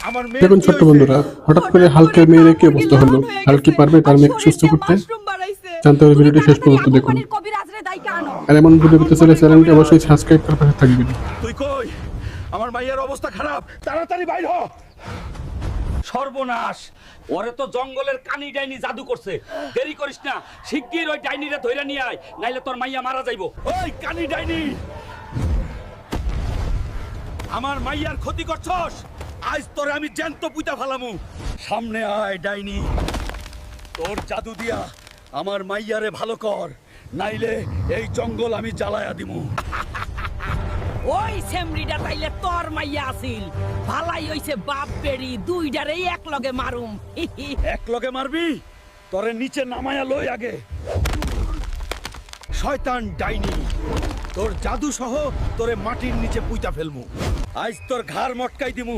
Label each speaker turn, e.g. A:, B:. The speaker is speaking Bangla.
A: আমার মেয়ে
B: দেখুন ছোট্ট বন্ধুরা, হঠাৎ করে হালকের মেয়ের কি অবস্থা হলো? হাল কি পারবে তার মেয়েকে সুস্থ করতে? জানতে হলে ভিডিওটি শেষ পর্যন্ত দেখুন। আর এমন ভিডিও পেতে চাইলে চ্যানেলটি অবশ্যই সাবস্ক্রাইব করে পাশে থাকবেন।
A: তুই কই? আমার মাইয়ার অবস্থা খারাপ, তাড়াতাড়ি বাইর হ।
C: সর্বনাশ, ওরে তো জঙ্গলের কানি ডাইনি জাদু করছে। দেরি করিস না, শিগগির ওই ডাইনিরে ধইরা নিয়ে আয়, নাইলে তোর মাইয়া মারা যাইবো।
A: ওই কানি ডাইনি, আমার মাইয়ার ক্ষতি করছস, আজ তোরে আমি জ্যান্ত পুইতা ফালামু। সামনে আয় ডাইনি, তোর জাদু দিয়া আমার মাইয়ারে ভালো কর, নাইলে এই জঙ্গল আমি জ্বালায়া দিমু।
D: ওই সেমরিটা তাইলে তোর মাইয়া আছিল। ভালাই হইছে বাপ বেড়ি দুইটারেই এক লগে মারুম।
A: এক লগে মারবি? তোরে নিচে নামায়া লই আগে। শয়তান ডাইনি, তোর জাদু সহ তোরে মাটির নিচে পুইতা ফেলমু। আজ তোর ঘাড় মটকাই দিমু।